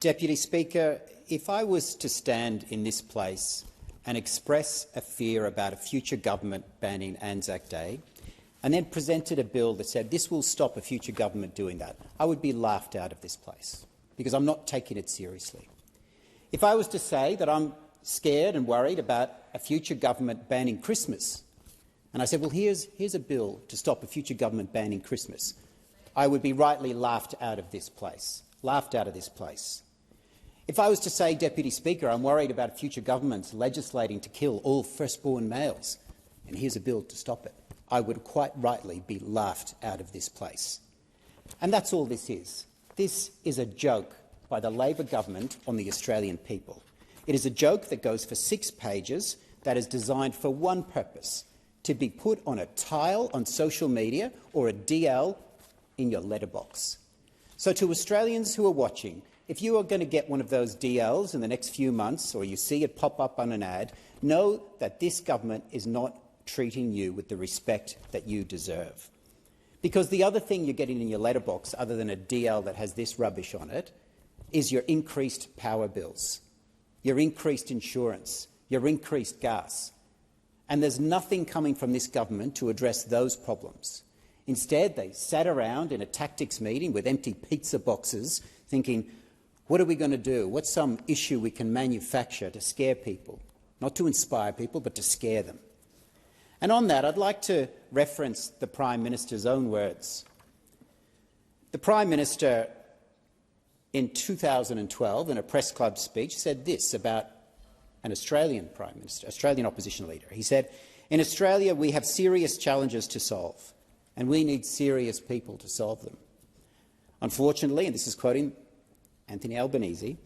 Deputy Speaker, if I was to stand in this place and express a fear about a future government banning Anzac Day and then presented a bill that said this will stop a future government doing that, I would be laughed out of this place because I'm not taking it seriously. If I was to say that I'm scared and worried about a future government banning Christmas, and I said, well, here's a bill to stop a future government banning Christmas, I would be rightly laughed out of this place. Laughed out of this place. If I was to say, Deputy Speaker, I'm worried about future governments legislating to kill all firstborn males, and here's a bill to stop it, I would quite rightly be laughed out of this place. And that's all this is. This is a joke by the Labor government on the Australian people. It is a joke that goes for 6 pages, that is designed for one purpose, to be put on a tile on social media or a DL in your letterbox. So to Australians who are watching, if you are going to get one of those DLs in the next few months or you see it pop up on an ad, know that this government is not treating you with the respect that you deserve. Because the other thing you're getting in your letterbox, other than a DL that has this rubbish on it, is your increased power bills, your increased insurance, your increased gas. And there's nothing coming from this government to address those problems. Instead, they sat around in a tactics meeting with empty pizza boxes thinking, what are we going to do? What's some issue we can manufacture to scare people? Not to inspire people, but to scare them. And on that, I'd like to reference the Prime Minister's own words. The Prime Minister, in 2012, in a press club speech, said this about an Australian Prime Minister, Australian opposition leader. He said, "In Australia, we have serious challenges to solve, and we need serious people to solve them. Unfortunately," and this is quoting Anthony Albanese,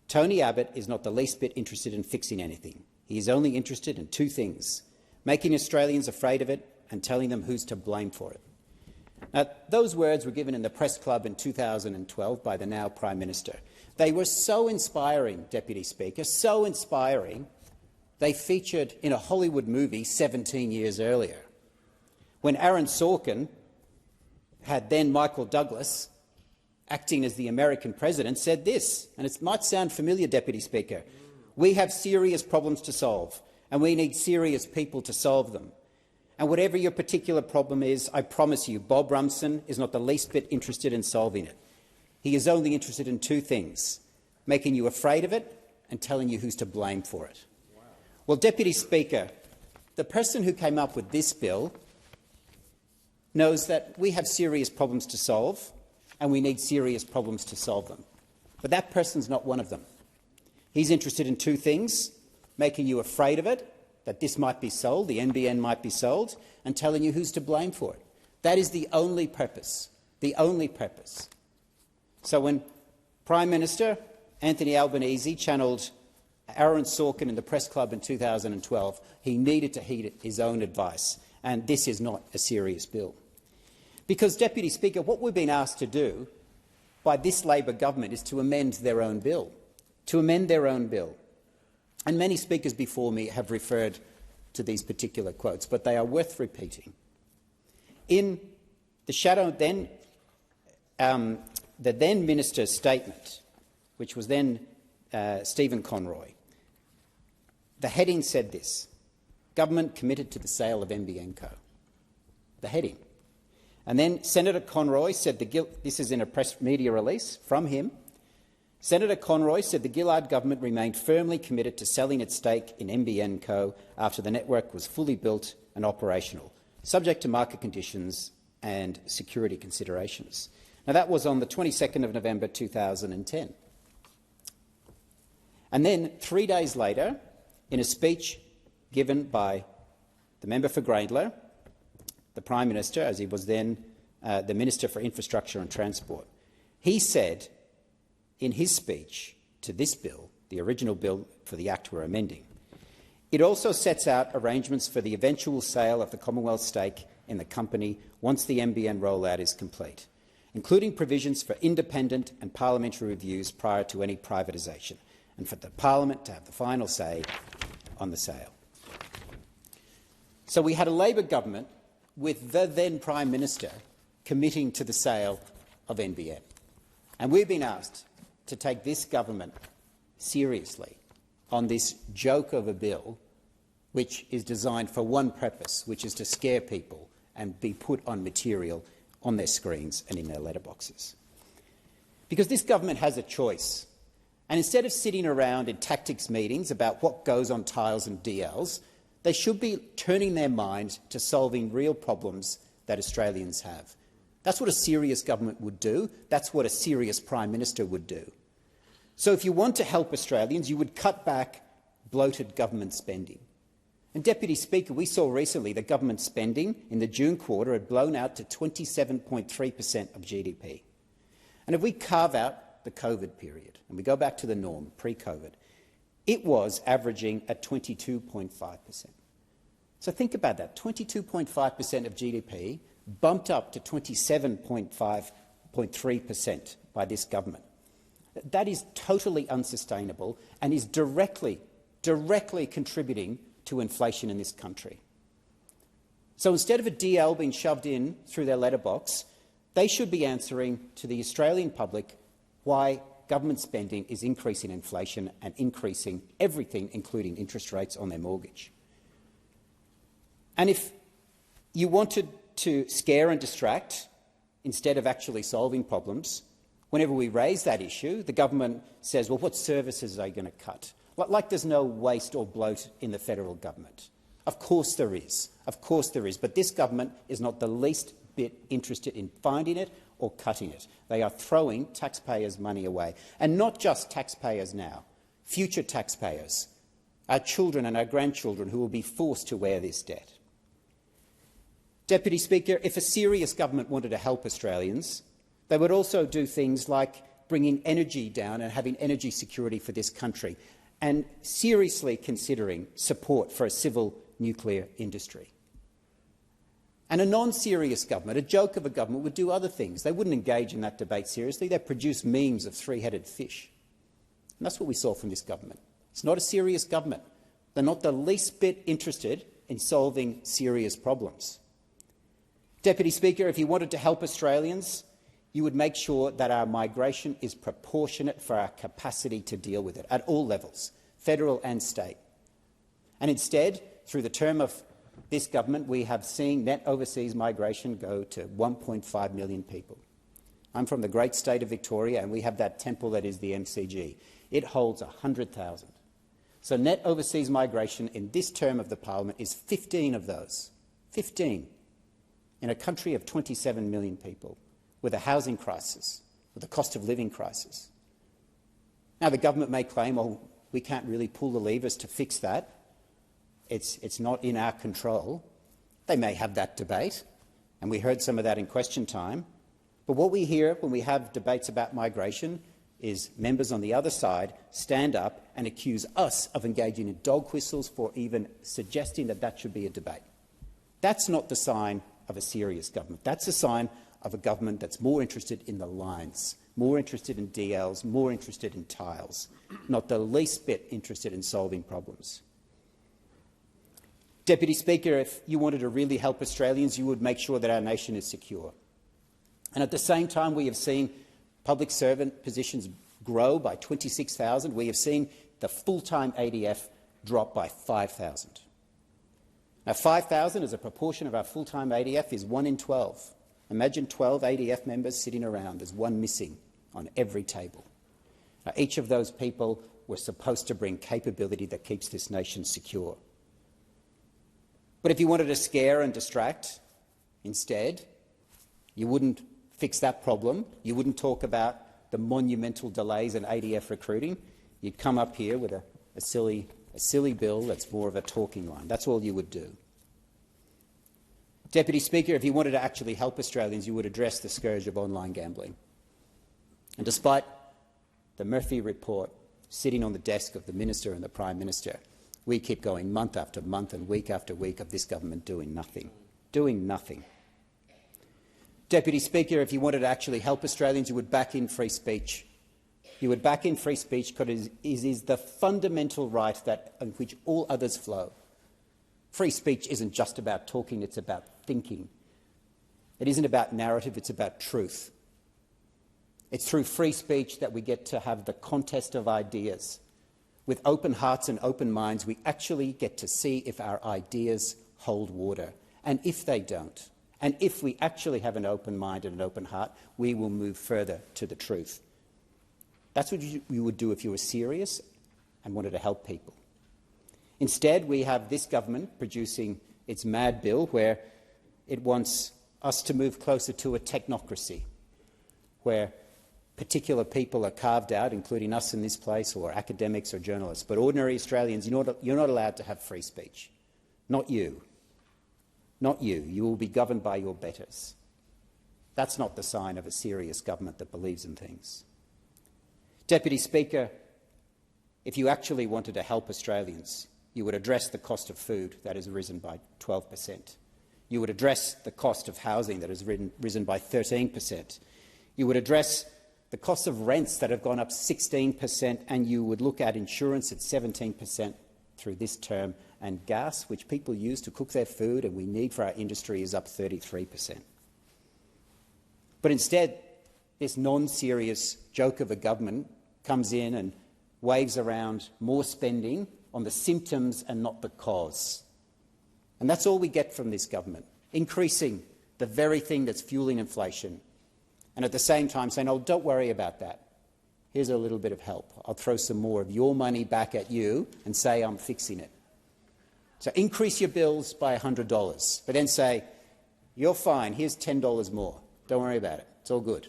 "Tony Abbott is not the least bit interested in fixing anything. He is only interested in 2 things, making Australians afraid of it and telling them who's to blame for it." Now, those words were given in the press club in 2012 by the now Prime Minister. They were so inspiring, Deputy Speaker, so inspiring, they featured in a Hollywood movie 17 years earlier, when Aaron Sorkin had then Michael Douglas, acting as the American president, said this, and it might sound familiar, Deputy Speaker. "We have serious problems to solve, and we need serious people to solve them. And whatever your particular problem is, I promise you, Bob Rumson is not the least bit interested in solving it. He is only interested in 2 things, making you afraid of it and telling you who's to blame for it." Wow. Well, Deputy Speaker, the person who came up with this bill knows that we have serious problems to solve and we need serious problems to solve them. But that person's not one of them. He's interested in 2 things, making you afraid of it, that this might be sold, the NBN might be sold, and telling you who's to blame for it. That is the only purpose, the only purpose. So when Prime Minister Anthony Albanese channelled Aaron Sorkin in the press club in 2012, he needed to heed his own advice, and this is not a serious bill. Because, Deputy Speaker, what we've been asked to do by this Labor government is to amend their own bill, And many speakers before me have referred to these particular quotes, but they are worth repeating. In the then minister's statement, which was then Stephen Conroy, the heading said this: "Government committed to the sale of NBN Co." The heading. And then Senator Conroy said this is in a press media release from him. Senator Conroy said the Gillard government remained firmly committed to selling its stake in NBN Co after the network was fully built and operational, subject to market conditions and security considerations. Now, that was on the 22nd of November 2010. And then 3 days later, in a speech given by the member for Grayndler, the Prime Minister, as he was then the Minister for Infrastructure and Transport, he said in his speech to this bill, the original bill for the Act we're amending, "It also sets out arrangements for the eventual sale of the Commonwealth stake in the company once the NBN rollout is complete, including provisions for independent and parliamentary reviews prior to any privatisation, and for the Parliament to have the final say on the sale." So we had a Labor government with the then Prime Minister committing to the sale of NBN. And we've been asked to take this government seriously on this joke of a bill which is designed for one purpose, which is to scare people and be put on material on their screens and in their letterboxes. Because this government has a choice, and instead of sitting around in tactics meetings about what goes on tiles and DLs, they should be turning their mind to solving real problems that Australians have. That's what a serious government would do. That's what a serious Prime Minister would do. So if you want to help Australians, you would cut back bloated government spending. And, Deputy Speaker, we saw recently that government spending in the June quarter had blown out to 27.3% of GDP. And if we carve out the COVID period and we go back to the norm, pre-COVID, it was averaging at 22.5%. So think about that, 22.5% of GDP bumped up to 27.3% by this government. That is totally unsustainable and is directly contributing to inflation in this country. So instead of a DL being shoved in through their letterbox, they should be answering to the Australian public why government spending is increasing inflation and increasing everything, including interest rates on their mortgage. And if you wanted to scare and distract instead of actually solving problems, whenever we raise that issue, the government says, well, what services are they going to cut? Like there's no waste or bloat in the federal government. Of course there is. Of course there is. But this government is not the least bit interested in finding it or cutting it. They are throwing taxpayers' money away. And not just taxpayers now, future taxpayers, our children and our grandchildren who will be forced to wear this debt. Deputy Speaker, if a serious government wanted to help Australians, they would also do things like bringing energy down and having energy security for this country, and seriously considering support for a civil nuclear industry. And a non-serious government, a joke of a government, would do other things. They wouldn't engage in that debate seriously. They'd produce memes of three-headed fish. And that's what we saw from this government. It's not a serious government. They're not the least bit interested in solving serious problems. Deputy Speaker, if you wanted to help Australians, you would make sure that our migration is proportionate for our capacity to deal with it at all levels, federal and state. And instead, through the term of this government, we have seen net overseas migration go to 1.5 million people. I'm from the great state of Victoria, and we have that temple that is the MCG. It holds 100,000. So net overseas migration in this term of the parliament is 15 of those. 15. In a country of 27 million people, with a housing crisis, with a cost of living crisis. Now, the government may claim, oh, we can't really pull the levers to fix that. It's not in our control. They may have that debate, and we heard some of that in question time. But what we hear when we have debates about migration is members on the other side stand up and accuse us of engaging in dog whistles for even suggesting that that should be a debate. That's not the sign of a serious government. That's a sign of a government that's more interested in the lines, more interested in DLs, more interested in tiles, not the least bit interested in solving problems. Deputy Speaker, if you wanted to really help Australians, you would make sure that our nation is secure. And at the same time, we have seen public servant positions grow by 26,000. We have seen the full-time ADF drop by 5,000. Now, 5,000 as a proportion of our full-time ADF is 1 in 12. Imagine 12 ADF members sitting around. There's one missing on every table. Now, each of those people were supposed to bring capability that keeps this nation secure. But if you wanted to scare and distract, instead, you wouldn't fix that problem. You wouldn't talk about the monumental delays in ADF recruiting. You'd come up here with a silly bill that's more of a talking line. That's all you would do. Deputy Speaker, if you wanted to actually help Australians, you would address the scourge of online gambling. And despite the Murphy report sitting on the desk of the Minister and the Prime Minister, we keep going month after month and week after week of this government doing nothing. Doing nothing. Deputy Speaker, if you wanted to actually help Australians, you would back in free speech. You would back in free speech because it is the fundamental right on which all others flow. Free speech isn't just about talking, it's about thinking. It isn't about narrative, it's about truth. It's through free speech that we get to have the contest of ideas. With open hearts and open minds, we actually get to see if our ideas hold water. And if they don't, and if we actually have an open mind and an open heart, we will move further to the truth. That's what you would do if you were serious and wanted to help people. Instead, we have this government producing its mad bill where it wants us to move closer to a technocracy, where particular people are carved out, including us in this place, or academics or journalists. But ordinary Australians, you're not allowed to have free speech. Not you. Not you. You will be governed by your betters. That's not the sign of a serious government that believes in things. Deputy Speaker, if you actually wanted to help Australians, you would address the cost of food that has risen by 12%. You would address the cost of housing that has risen by 13%. You would address the cost of rents that have gone up 16%, and you would look at insurance at 17% through this term, and gas, which people use to cook their food and we need for our industry, is up 33%. But instead, this non-serious joke of a government comes in and waves around more spending on the symptoms and not the cause. And that's all we get from this government, increasing the very thing that's fueling inflation, and at the same time saying, oh, don't worry about that. Here's a little bit of help. I'll throw some more of your money back at you and say I'm fixing it. So increase your bills by $100, but then say, you're fine, here's $10 more. Don't worry about it. It's all good.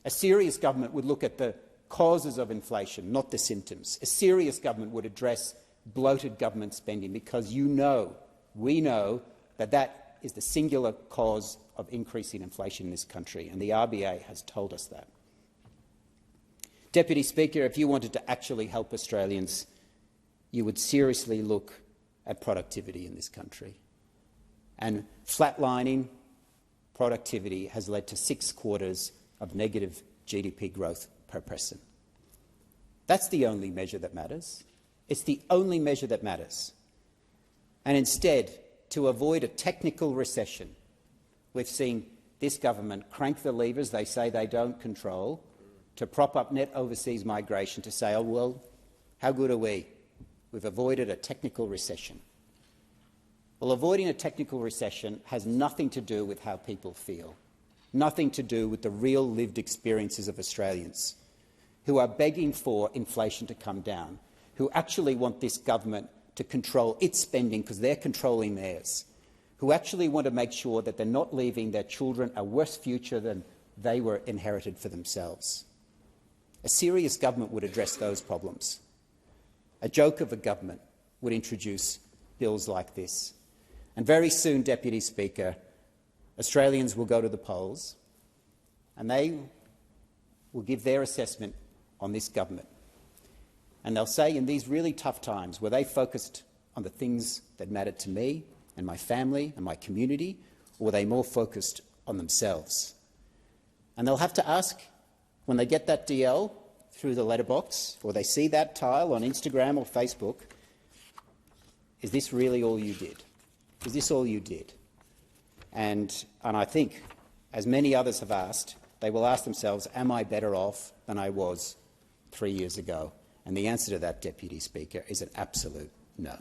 A serious government would look at the causes of inflation, not the symptoms. A serious government would address bloated government spending, because we know that that is the singular cause of increasing inflation in this country, and the RBA has told us that. Deputy Speaker, if you wanted to actually help Australians, you would seriously look at productivity in this country. And flatlining productivity has led to 6 quarters of negative GDP growth per person. That's the only measure that matters. It's the only measure that matters. And instead, to avoid a technical recession, we've seen this government crank the levers they say they don't control to prop up net overseas migration, to say, oh, well, how good are we? We've avoided a technical recession. Well, avoiding a technical recession has nothing to do with how people feel, nothing to do with the real lived experiences of Australians who are begging for inflation to come down, who actually want this government to control its spending because they're controlling theirs, who actually want to make sure that they're not leaving their children a worse future than they were inherited for themselves. A serious government would address those problems. A joke of a government would introduce bills like this. And very soon, Deputy Speaker, Australians will go to the polls and they will give their assessment on this government. And they'll say, in these really tough times, were they focused on the things that mattered to me and my family and my community, or were they more focused on themselves? And they'll have to ask, when they get that DL through the letterbox, or they see that tile on Instagram or Facebook, is this really all you did? Is this all you did? And I think, as many others have asked, they will ask themselves, am I better off than I was 3 years ago? And the answer to that, Deputy Speaker, is an absolute no.